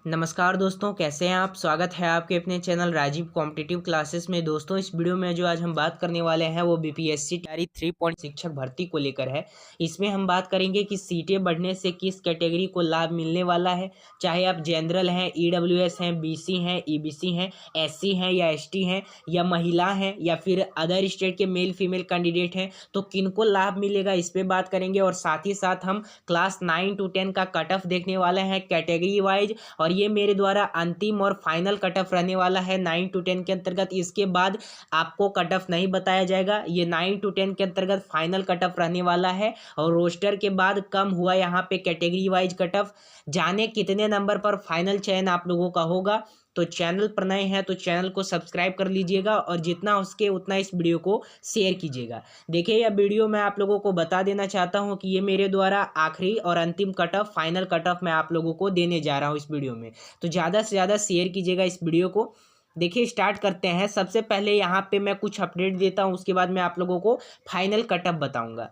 नमस्कार दोस्तों, कैसे हैं आप। स्वागत है आपके अपने चैनल राजीव कॉम्पिटिटिव क्लासेस में। दोस्तों, इस वीडियो में जो आज हम बात करने वाले हैं वो बीपीएससी तैयारी 3 पॉइंट शिक्षक भर्ती को लेकर है। इसमें हम बात करेंगे कि सीटें बढ़ने से किस कैटेगरी को लाभ मिलने वाला है। चाहे आप जनरल हैं, ईडब्ल्यूएस हैं, बीसी हैं, ईबीसी हैं, एससी हैं या एसटी हैं या महिला हैं या फिर अदर स्टेट के मेल फीमेल कैंडिडेट हैं, तो किनको लाभ मिलेगा इस पर बात करेंगे। और साथ ही साथ हम क्लास 9 to 10 का कट ऑफ देखने वाले हैं कैटेगरी वाइज, और ये मेरे द्वारा अंतिम और फाइनल कट ऑफ रहने वाला है 9 to 10 के अंतर्गत। इसके बाद आपको कट ऑफ नहीं बताया जाएगा, ये 9 to 10 के अंतर्गत फाइनल कट ऑफ रहने वाला है। और रोस्टर के बाद कम हुआ यहाँ पे कैटेगरी वाइज कट ऑफ। जाने कितने नंबर पर फाइनल चयन आप लोगों का होगा, तो चैनल पर नए हैं तो चैनल को सब्सक्राइब कर लीजिएगा और जितना हो सके उतना इस वीडियो को शेयर कीजिएगा। देखिए, यह वीडियो मैं आप लोगों को बता देना चाहता हूं कि ये मेरे द्वारा आखिरी और अंतिम cut off, final cut off मैं आप लोगों को देने जा रहा हूं इस वीडियो में, तो ज़्यादा से ज़्यादा शेयर कीजिएगा इस वीडियो को। देखिए, स्टार्ट करते हैं। सबसे पहले यहाँ पे मैं कुछ अपडेट देता हूँ, उसके बाद मैं आप लोगों को फाइनल कट ऑफ बताऊँगा।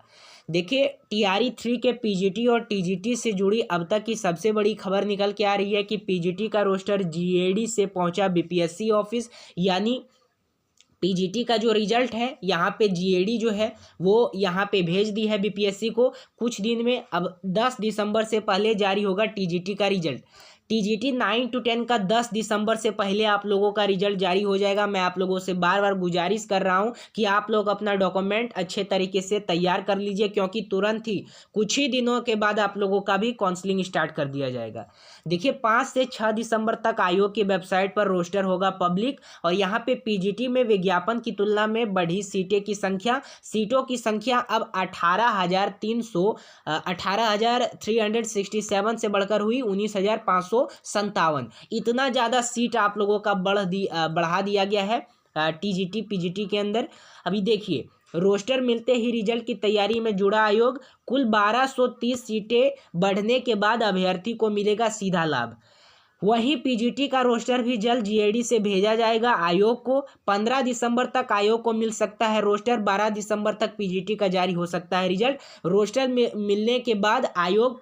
देखिए, टीआरई 3 के पीजीटी और टीजीटी से जुड़ी अब तक की सबसे बड़ी खबर निकल के आ रही है कि पीजीटी का रोस्टर जीएडी से पहुंचा बीपीएससी ऑफिस। यानी पीजीटी का जो रिजल्ट है यहाँ पे जीएडी जो है वो यहाँ पे भेज दी है बीपीएससी को कुछ दिन में। अब 10 दिसंबर से पहले जारी होगा टीजीटी का रिजल्ट। टीजीटी 9 to 10 का 10 दिसंबर से पहले आप लोगों का रिजल्ट जारी हो जाएगा। मैं आप लोगों से बार बार गुजारिश कर रहा हूं कि आप लोग अपना डॉक्यूमेंट अच्छे तरीके से तैयार कर लीजिए, क्योंकि तुरंत ही कुछ ही दिनों के बाद आप लोगों का भी काउंसलिंग स्टार्ट कर दिया जाएगा। देखिए, 5 से 6 दिसंबर तक आयोग की वेबसाइट पर रोस्टर होगा पब्लिक। और यहाँ पे पीजीटी में विज्ञापन की तुलना में बढ़ी सीटों की संख्या अब 18,367 से बढ़कर हुई 19,557। इतना ज़्यादा सीट आप लोगों का बढ़ा दिया गया है टीजीटी पीजीटी के अंदर। अभी देखिए, रोस्टर मिलते ही रिजल्ट की तैयारी में जुड़ा आयोग। कुल 1230 सीटें बढ़ने के बाद अभ्यर्थी को मिलेगा सीधा लाभ। वहीं पीजीटी का रोस्टर भी जल्द जीएडी से भेजा जाएगा आयोग को। 15 दिसंबर तक आयोग को मिल सकता है रोस्टर, 12 दिसंबर तक पीजीटी का जारी हो सकता है रिजल्ट। रोस्टर मिलने के बाद आयोग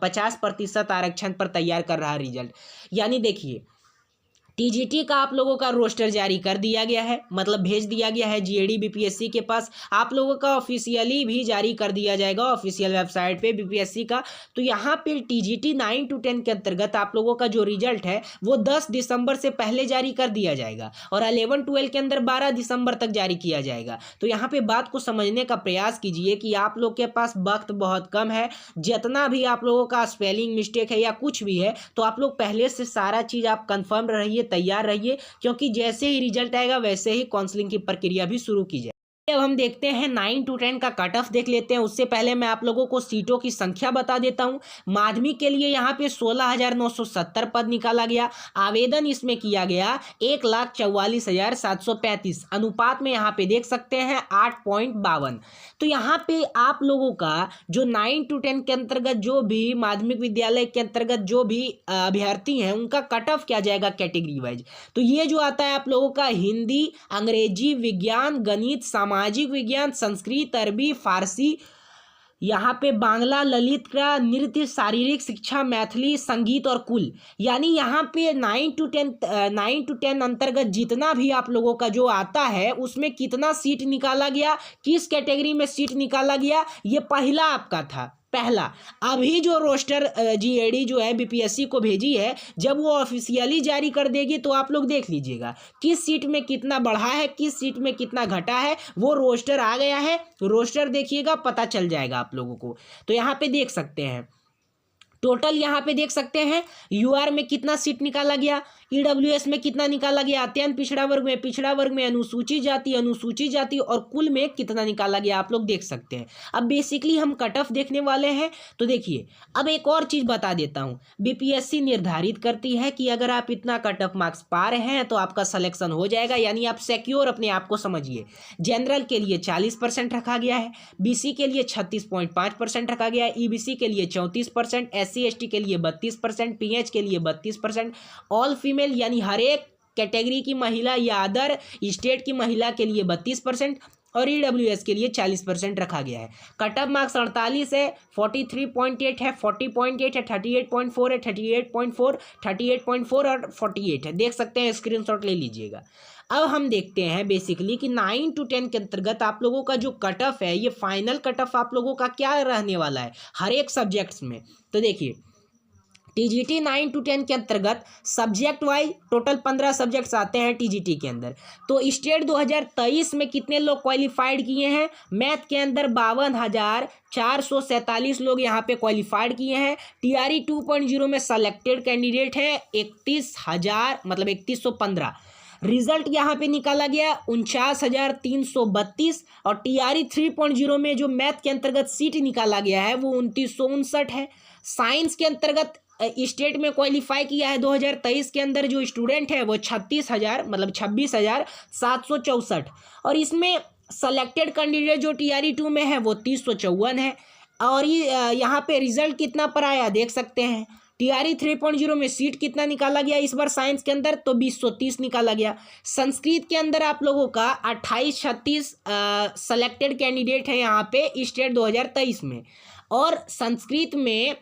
50% आरक्षण पर तैयार कर रहा है रिजल्ट। यानी देखिए, टीजीटी का आप लोगों का रोस्टर जारी कर दिया गया है, मतलब भेज दिया गया है जीएडी बीपीएससी के पास। आप लोगों का ऑफिशियली भी जारी कर दिया जाएगा ऑफिशियल वेबसाइट पे बीपीएससी का। तो यहाँ पे टीजीटी 9 to 10 के अंतर्गत आप लोगों का जो रिजल्ट है वो 10 दिसंबर से पहले जारी कर दिया जाएगा और 11-12 के अंदर 12 दिसंबर तक जारी किया जाएगा। तो यहाँ पे बात को समझने का प्रयास कीजिए कि आप लोग के पास वक्त बहुत कम है। जितना भी आप लोगों का स्पेलिंग मिस्टेक है या कुछ भी है, तो आप लोग पहले से सारा चीज़ आप कन्फर्म रहिए, तैयार रहिए, क्योंकि जैसे ही रिजल्ट आएगा वैसे ही काउंसलिंग की प्रक्रिया भी शुरू की जाए। अब हम देखते हैं 9 to 10 का कट ऑफ देख लेते हैं। उससे पहले मैं आप लोगों को सीटों की संख्या बता देता हूं। माध्यमिक के लिए यहाँ पे 16,970 पद निकाला गया। आवेदन इसमें किया गया 1,44,735। अनुपात में यहाँ पे देख सकते हैं 8.52। तो यहाँ पे आप लोगों का जो 9 to 10 के अंतर्गत जो भी माध्यमिक विद्यालय के अंतर्गत जो भी अभ्यर्थी हैं उनका कट ऑफ क्या जाएगा कैटेगरी वाइज। तो ये जो आता है आप लोगों का हिंदी, अंग्रेजी, विज्ञान, गणित, सामाजिक विज्ञान, संस्कृत, अरबी, फारसी, यहाँ पे बांग्ला, ललित कला, नृत्य, शारीरिक शिक्षा, मैथिली, संगीत और कुल। यानी यहाँ पे 9 to 10 अंतर्गत जितना भी आप लोगों का जो आता है उसमें कितना सीट निकाला गया, किस कैटेगरी में सीट निकाला गया, ये पहला आपका था। पहला अभी जो रोस्टर जीएडी जो है बीपीएससी को भेजी है, जब वो ऑफिशियली जारी कर देगी तो आप लोग देख लीजिएगा किस सीट में कितना बढ़ा है, किस सीट में कितना घटा है। वो रोस्टर आ गया है, रोस्टर देखिएगा, पता चल जाएगा आप लोगों को। तो यहाँ पे देख सकते हैं टोटल, यहाँ पे देख सकते हैं यूआर में कितना सीट निकाला गया, ईडब्ल्यूएस में कितना निकाला गया, अत्यंत पिछड़ा वर्ग में अनुसूचित जाति और कुल में कितना निकाला गया, आप लोग देख सकते हैं। अब बेसिकली हम कट ऑफ देखने वाले हैं। तो देखिए, अब एक और चीज़ बता देता हूँ। बीपीएससी निर्धारित करती है कि अगर आप इतना कट ऑफ मार्क्स पा रहे हैं तो आपका सिलेक्शन हो जाएगा, यानी आप सिक्योर अपने आप को समझिए। जनरल के लिए 40% रखा गया है, बीसी के लिए 36.5% रखा गया है, ईबीसी के लिए 34%, एससी एसटी के लिए 32%, पीएच के लिए 32%, ऑल फीमेल यानी हर एक कैटेगरी की महिला या अदर स्टेट की महिला के लिए 32%, और ईडब्ल्यूएस के लिए 40% रखा गया है। कट ऑफ मार्क्स 48 है, 43.8 है, 40.8 है, 38.4 है, 38.4, 38.4 और 48 है। देख सकते हैं, स्क्रीनशॉट ले लीजिएगा। अब हम देखते हैं बेसिकली कि 9 to 10 के अंतर्गत आप लोगों का जो कट ऑफ है, ये फाइनल कट ऑफ आप लोगों का क्या रहने वाला है हर एक सब्जेक्ट्स में। तो देखिए, टीजीटी 9 to 10 के अंतर्गत सब्जेक्ट वाइज टोटल 15 सब्जेक्ट्स आते हैं टीजीटी के अंदर। तो स्टेट 2023 में कितने लोग क्वालिफाइड किए हैं? मैथ के अंदर 52,447 लोग यहाँ पे क्वालिफाइड किए हैं। टीआरई 2.0 में सेलेक्टेड कैंडिडेट है 31,000 मतलब 3115। रिजल्ट यहाँ पे निकाला गया 49,332 और टीआरई 3.0 में जो मैथ के अंतर्गत सीट निकाला गया है वो 2959 है। साइंस के अंतर्गत स्टेट में क्वालिफाई किया है 2023 के अंदर जो स्टूडेंट है वो 36,000 मतलब 26,764 और इसमें सेलेक्टेड कैंडिडेट जो टीआरई 2 में है वो 354 है। और ये यहाँ पे रिजल्ट कितना पर आया देख सकते हैं। टीआरई 3.0 में सीट कितना निकाला गया इस बार साइंस के अंदर? तो 2030 निकाला गया। संस्कृत के अंदर आप लोगों का 2836 सेलेक्टेड कैंडिडेट है यहाँ पे स्टेट 2023 में। और संस्कृत में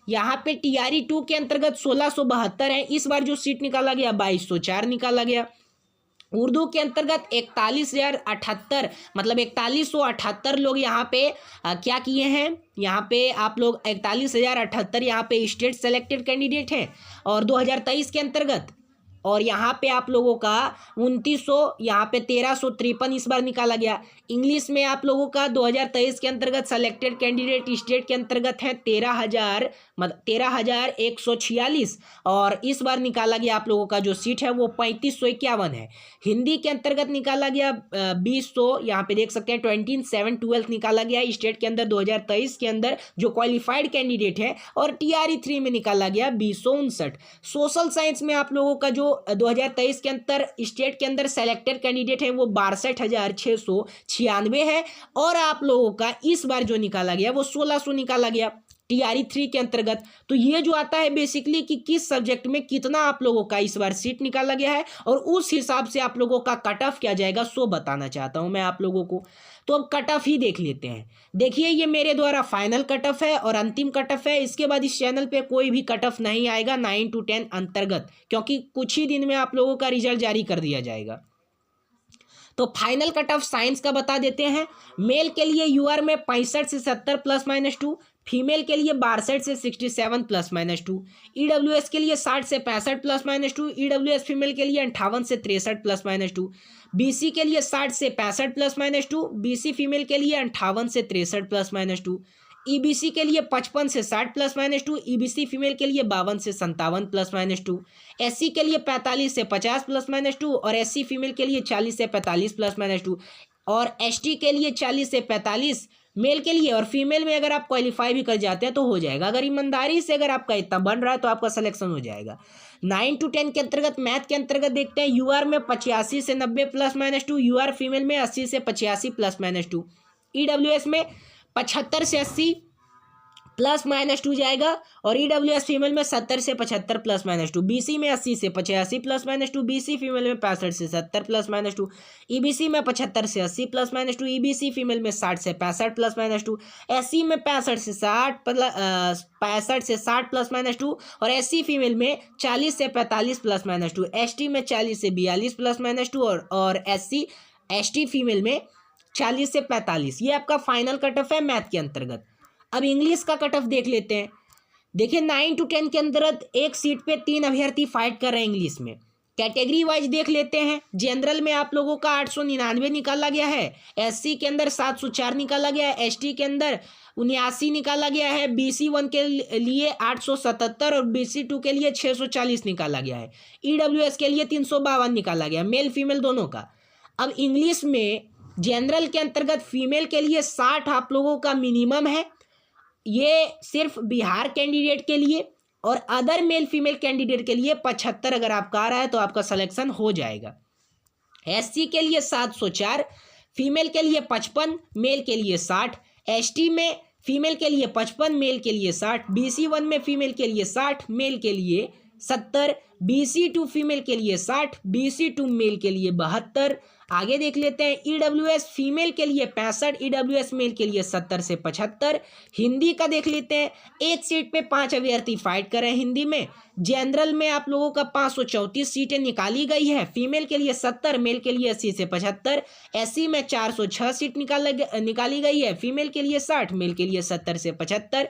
यहाँ पे टीआरई 2 के अंतर्गत 1672 है, इस बार जो सीट निकाला गया 2204 निकाला गया। उर्दू के अंतर्गत 41,078 मतलब 4178 लोग यहाँ पे क्या किए हैं, यहाँ पे आप लोग 41,078 यहाँ पे स्टेट सेलेक्टेड कैंडिडेट हैं और 2023 के अंतर्गत। और यहाँ पे आप लोगों का 2900 यहाँ पे 1353 इस बार निकाला गया। इंग्लिश में आप लोगों का 2023 के अंतर्गत सेलेक्टेड कैंडिडेट स्टेट के अंतर्गत है 13,146 और इस बार निकाला गया आप लोगों का जो सीट है वो 3551 है। हिंदी के अंतर्गत निकाला गया 2000 यहाँ पे देख सकते हैं 2712 निकाला गया स्टेट के अंदर 2023 के अंदर जो क्वालिफाइड कैंडिडेट है और टीआरई 3 में निकाला गया 2059। सोशल साइंस में आप लोगों का जो 2023 के अंदर स्टेट के अंदर सेलेक्टेड कैंडिडेट है वो 62,696 है और आप लोगों का इस बार जो निकाला गया वो 1600 निकाला गया टीआरई 3 के अंतर्गत। तो ये जो आता है बेसिकली कि किस सब्जेक्ट में कितना आप लोगों का इस बार सीट निकाला गया है और उस हिसाब से आप लोगों का कट ऑफ क्या जाएगा सो बताना चाहता हूं मैं आप लोगों को। तो अब कट ऑफ ही देख लेते हैं। देखिए, ये मेरे द्वारा फाइनल कट ऑफ है और अंतिम कट ऑफ है। इसके बाद इस चैनल पे कोई भी कट ऑफ नहीं आएगा 9 to 10 अंतर्गत, क्योंकि कुछ ही दिन में आप लोगों का रिजल्ट जारी कर दिया जाएगा। तो फाइनल कट ऑफ साइंस का बता देते हैं। मेल के लिए यूआर में 65 से 70 +-2, फीमेल के लिए 62 से 67 +-2, ईडब्ल्यूएस के लिए 60 से 65 +-2, ईडब्ल्यूएस फीमेल के लिए 58 से 63 +-2, बीसी के लिए 60 से 65 +-2, बीसी फीमेल के लिए 58 से 63 +-2, ईबीसी के लिए 55 से 60 +-2, ईबीसी फीमेल के लिए 52 से 57 +-2, एससी के लिए 45 से 50 +-2 और एससी फीमेल के लिए 40 से 45 +-2 और एसटी के लिए 40 से 45 मेल के लिए। और फीमेल में अगर आप क्वालिफाई भी कर जाते हैं तो हो जाएगा। अगर ईमानदारी से अगर आपका इतना बन रहा है तो आपका सिलेक्शन हो जाएगा। 9 to 10 के अंतर्गत मैथ के अंतर्गत देखते हैं। यूआर में 85 से 90 +-2, यूआर फीमेल में 80 से 85 +-2, ईडब्ल्यूएस में 75 से 80 +-2 जाएगा और ईडब्ल्यूएस फीमेल में 70 से 75 +-2, बीसी में 80 से 85 +-2, बीसी फीमेल में 65 से 70 +-2, ईबीसी में 75 से 80 +-2, ईबीसी फीमेल में 60 से 65 +-2, एससी में 65 से 60 +-2 और एससी फीमेल में 40 से 45 +-2, एसटी में 40 से 42 +-2 और एससी एसटी फीमेल में 40 से 45। ये आपका फाइनल कट ऑफ है मैथ के अंतर्गत। अब इंग्लिश का कट ऑफ देख लेते हैं। देखिए, 9 to 10 के अंतर्गत एक सीट पे 3 अभ्यर्थी फाइट कर रहे हैं इंग्लिश में। कैटेगरी वाइज देख लेते हैं। जनरल में आप लोगों का 899 निकाला गया है, एससी के अंदर 704 निकाला गया है, एसटी के अंदर 79 निकाला गया है, बीसी 1 के लिए 877 और बीसी 2 के लिए 640 निकाला गया है, ईडब्ल्यूएस के लिए 352 निकाला गया, मेल फीमेल दोनों का। अब इंग्लिश में जनरल के अंतर्गत फीमेल के लिए 60 आप लोगों का मिनिमम है, ये सिर्फ बिहार कैंडिडेट के लिए, और अदर मेल फीमेल कैंडिडेट के लिए 75 अगर आपका आ रहा है तो आपका सिलेक्शन हो जाएगा। एससी के लिए 704, फीमेल के लिए 55, मेल के लिए 60, एसटी में फीमेल के लिए 55, मेल के लिए 60, बीसी 1 में फीमेल के लिए 60, मेल के लिए 70, BC2 फीमेल के लिए 60, BC2 मेल के लिए 72। आगे देख लेते हैं EWS फीमेल के लिए 65, EWS मेल के लिए 70 से 75। हिंदी का देख लेते हैं, एक सीट पे 5 अभ्यर्थी फाइट कर रहे हैं हिंदी में। जनरल में आप लोगों का 534 सीटें निकाली गई है, फीमेल के लिए 70, मेल के लिए 80 से 75। SC में 406 सीट निकाली गई है, फीमेल के लिए 60, मेल के लिए 70 से 75।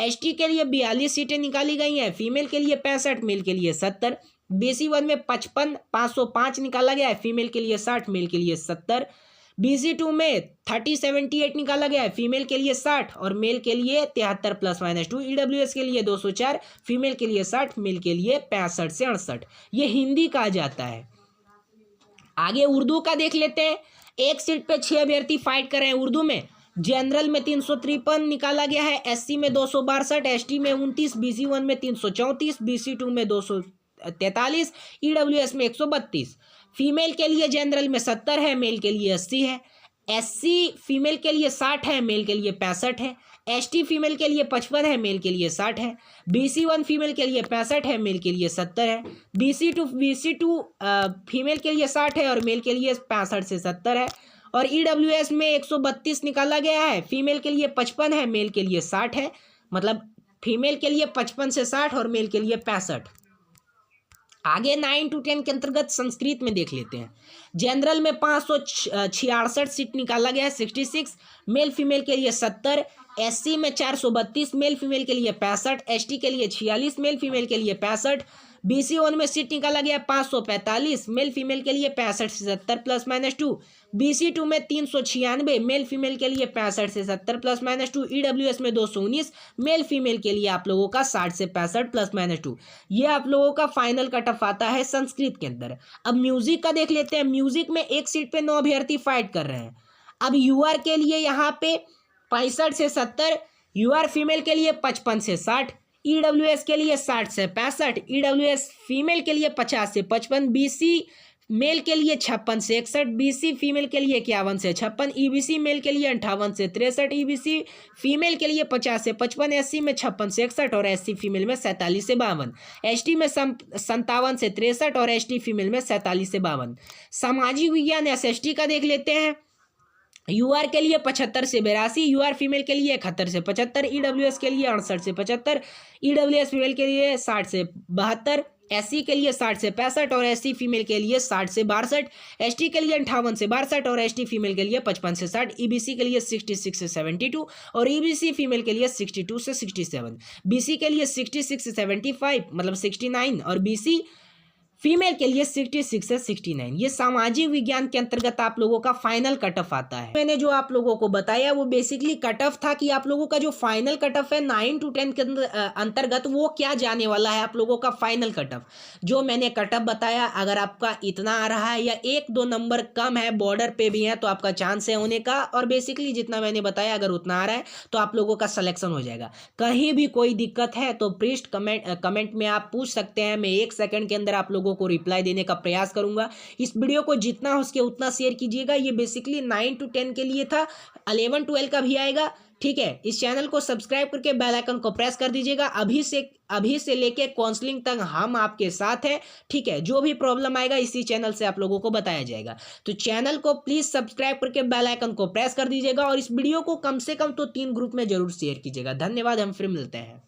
ST के लिए 42 सीटें निकाली गई हैं, फीमेल के लिए 65, मेल के लिए 70। BC1 में 55, 505 निकाला गया है, फीमेल के लिए 60, मेल के लिए 70। BC2 में 3078 निकाला गया है, फीमेल के लिए 60 और मेल के लिए 73 +-2। EWS के लिए 204, फीमेल के लिए 60, मेल के लिए 65 से 68। ये हिंदी का आ जाता है। आगे उर्दू का देख लेते हैं, एक सीट पे 6 अभ्यर्थी फाइट कर रहे हैं उर्दू में। जनरल में 353 निकाला गया है, SC में 262, ST में 29, BC1 में 334, BC2 में 243, EWS में 132। फीमेल के लिए जनरल में 70 है, मेल के लिए 80 है। SC फीमेल के लिए 60 है, मेल के लिए 65 है। ST फीमेल के लिए 55 है, मेल के लिए 60 है। BC1 फीमेल के लिए 65 है, मेल के लिए 70 है। BC2 फीमेल के लिए 60 है और मेल के लिए 65 से 70 है। और EWS में 132 निकाला गया है, फीमेल के लिए 55 है, मेल के लिए 60 है। मतलब फीमेल के लिए 55 से 60 और मेल के लिए 65। आगे 9 to 10 के अंतर्गत संस्कृत में देख लेते हैं। जनरल में 566 सीट निकाला गया है, 66, मेल फीमेल के लिए 70। SC में 432, मेल फीमेल के लिए 65, ST के लिए 46, मेल फीमेल के लिए 65। BC1 में सीट निकाला गया 545, मेल फीमेल के लिए 65 से 70 +-2। BC2 में 396, मेल फीमेल के लिए 65 से 70 +-2। EWS में 219, मेल फीमेल के लिए आप लोगों का 60 से 65 +-2। ये आप लोगों का फाइनल कट ऑफ आता है संस्कृत के अंदर। अब म्यूजिक का देख लेते हैं। म्यूजिक में एक सीट पे 9 अभ्यर्थी फाइट कर रहे हैं। अब UR के लिए यहाँ पे 65 से 70, UR फीमेल के लिए 55 से 60, EWS के लिए 60 से 65, EWS फीमेल के लिए 50 से 55, BC मेल के लिए 56 से 61, BC फीमेल के लिए 51 से 56, EBC मेल के लिए 58 से 63, EBC फीमेल के लिए 50 से 55, SC में 56 से 61 और SC फीमेल में 47 से 52, ST में 57 से 63 और ST फीमेल में 47 से 52। सामाजिक विज्ञान SST का देख लेते हैं। UR के लिए 75 से 82, UR फीमेल के लिए 71 से 75, EWS के लिए 68 से 75, EWS फीमेल के लिए 60 से 72, SC के लिए 60 से 65 और SC फीमेल के लिए 60 से 62, ST के लिए 58 से 62 और ST फीमेल के लिए 55 से 60, EBC के लिए 66 से 72 और EBC फीमेल के लिए 62 से 67, BC के लिए 66 से 75 मतलब 69 और BC फीमेल के लिए 66 से 69। ये सामाजिक विज्ञान के अंतर्गत आप लोगों का फाइनल कट ऑफ आता है। मैंने जो आप लोगों को बताया वो बेसिकली कट ऑफ था कि आप लोगों का जो फाइनल कट ऑफ है 9 to 10 के अंतर्गत वो क्या जाने वाला है। आप लोगों का फाइनल कट ऑफ जो मैंने कट ऑफ बताया, अगर आपका इतना आ रहा है या 1-2 नंबर कम है, बॉर्डर पे भी है, तो आपका चांस है होने का। और बेसिकली जितना मैंने बताया अगर उतना आ रहा है तो आप लोगों का सिलेक्शन हो जाएगा। कहीं भी कोई दिक्कत है तो प्लीज कमेंट में आप पूछ सकते हैं। मैं 1 सेकंड के अंदर आप लोगों को रिप्लाई देने का प्रयास करूंगा। इस वीडियो को जितना हो सके उतना शेयर कीजिएगा। ये बेसिकली 9 to 10 के लिए था, 11-12 का भी आएगा। ठीक है, इस चैनल को सब्सक्राइब करके बेल आइकन को प्रेस कर दीजिएगा। अभी से लेके काउंसलिंग तक हम आपके साथ हैं। ठीक है, जो भी प्रॉब्लम आएगा इसी चैनल से आप लोगों को बताया जाएगा। तो चैनल को प्लीज सब्सक्राइब करके बेल आइकन को प्रेस कर दीजिएगा और इस वीडियो को कम से कम तो 3 ग्रुप में जरूर शेयर कीजिएगा। धन्यवाद, हम फिर मिलते हैं।